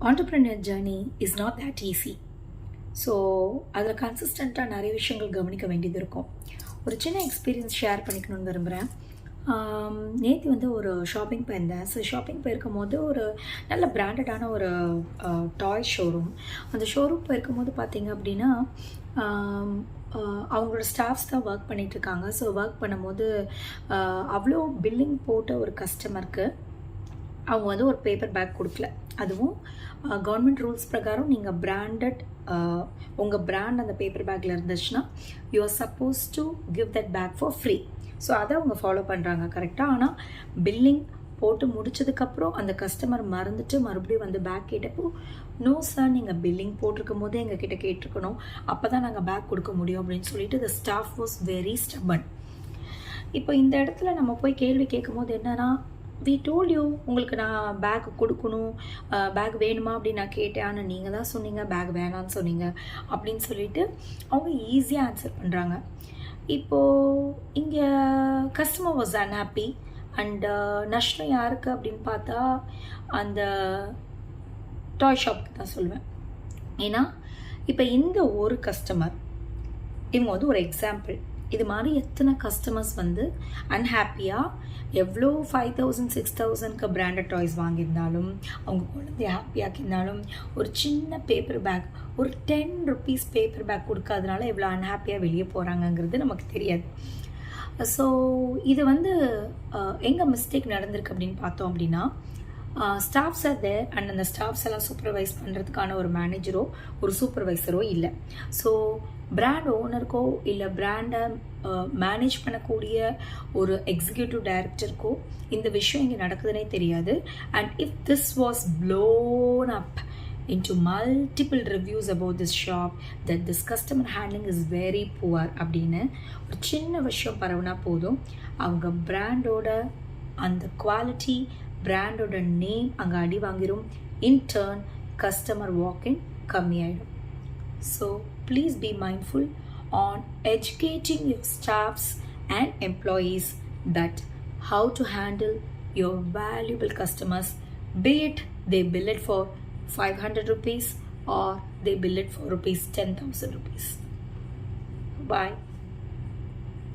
entrepreneur journey is not that easy. So அதில் கன்சிஸ்டண்ட்டாக நிறைய விஷயங்கள் கவனிக்க வேண்டியது இருக்கும். ஒரு சின்ன எக்ஸ்பீரியன்ஸ் ஷேர் பண்ணிக்கணும்னு விரும்புகிறேன். நேற்று வந்து ஒரு ஷாப்பிங் போயிருந்தேன். ஸோ ஷாப்பிங் போயிருக்கும் போது ஒரு நல்ல பிராண்டடான ஒரு டாய் ஷோரூம். அந்த ஷோரூம் போயிருக்கும் போது பார்த்தீங்க அப்படின்னா அவங்களோட ஸ்டாஃப்ஸ் தான் ஒர்க் பண்ணிகிட்ருக்காங்க. ஸோ ஒர்க் பண்ணும்போது அவ்வளோ பில்லிங் போட்ட ஒரு கஸ்டமருக்கு அவங்க வந்து ஒரு பேப்பர் பேக் கொடுக்கல. அதுவும் கவர்மெண்ட் ரூல்ஸ் பிரகாரம் நீங்கள் பிராண்டட் உங்கள் பிராண்ட் அந்த பேப்பர் பேக்கில் இருந்துச்சுன்னா you are suppose to give that bag for free. So அதை அவங்க ஃபாலோ பண்ணுறாங்க கரெக்டாக. ஆனால் பில்லிங் போட்டு முடிச்சதுக்கப்புறம் அந்த கஸ்டமர் மறந்துட்டு மறுபடியும் வந்து பேக் கேட்டப்போ, நோ சார், நீங்கள் பில்லிங் போட்டிருக்கும் போதே எங்ககிட்ட கேட்டிருக்கணும், அப்போ தான் நாங்கள் பேக் கொடுக்க முடியும் அப்படின்னு சொல்லிட்டு த ஸ்டாஃப் வாஸ் வெரி ஸ்டபன். இப்போ இந்த இடத்துல நம்ம போய் கேள்வி கேட்கும் போது என்னன்னா, வி டோல் யூ, உங்களுக்கு நான் பேக் கொடுக்கணும், பேக் வேணுமா அப்படின்னு நான் கேட்டேன், ஆனால் நீங்கள் தான் சொன்னீங்க பேக் வேணான்னு சொன்னீங்க அப்படின்னு சொல்லிட்டு அவங்க ஈஸியாக ஆன்சர் பண்ணுறாங்க. இப்போது இங்கே கஸ்டமர் வாஸ் அன்ஹாப்பி அண்ட் நஷ்டம் யாருக்கு அப்படின்னு பார்த்தா அந்த டாய் ஷாப்புக்கு தான் சொல்லுவேன். ஏன்னா இப்போ இந்த ஒரு கஸ்டமர், இவங்க வந்து ஒரு எக்ஸாம்பிள். இது மாதிரி எத்தனை கஸ்டமர்ஸ் வந்து அன்ஹாப்பியாக எவ்வளோ 5,000 6,000க்கு பிராண்டட் டாய்ஸ் வாங்கியிருந்தாலும், அவங்க குழந்தைய ஹாப்பியாக்கியிருந்தாலும், ஒரு சின்ன பேப்பர் பேக், ஒரு 10 rupees பேப்பர் பேக் கொடுக்காதனால எவ்வளோ அன்ஹாப்பியாக வெளியே போகிறாங்கங்கிறது நமக்கு தெரியாது. ஸோ இது வந்து எங்கே மிஸ்டேக் நடந்திருக்கு அப்படின்னு பார்த்தோம் அப்படின்னா, ஸ்டாஃப்ஸ் ஆர் தேர் அண்ட் அந்த ஸ்டாஃப்ஸ் எல்லாம் சூப்பர்வைஸ் பண்ணுறதுக்கான ஒரு மேனேஜரோ ஒரு சூப்பர்வைசரோ இல்லை. ஸோ பிராண்ட் ஓனருக்கோ இல்லை பிராண்டை மேனேஜ் பண்ணக்கூடிய ஒரு எக்ஸிக்யூட்டிவ் டைரக்டருக்கோ இந்த விஷயம் இங்கே நடக்குதுன்னே தெரியாது. And if this was blown up into multiple reviews about this shop that this customer handling is very poor அப்படின்னு ஒரு சின்ன விஷயம் பரவுனா போதும், அவங்க பிராண்டோட அந்த குவாலிட்டி, பிராண்டோட நேம் அங்கே அடி வாங்கிடும். இன் டர்ன் கஸ்டமர் வாக்கின் கம்மியாயிடும். So please be mindful on educating your staffs and employees that how to handle your valuable customers, be it they bill it for 500 rupees or they bill it for rupees 10,000 rupees. Bye.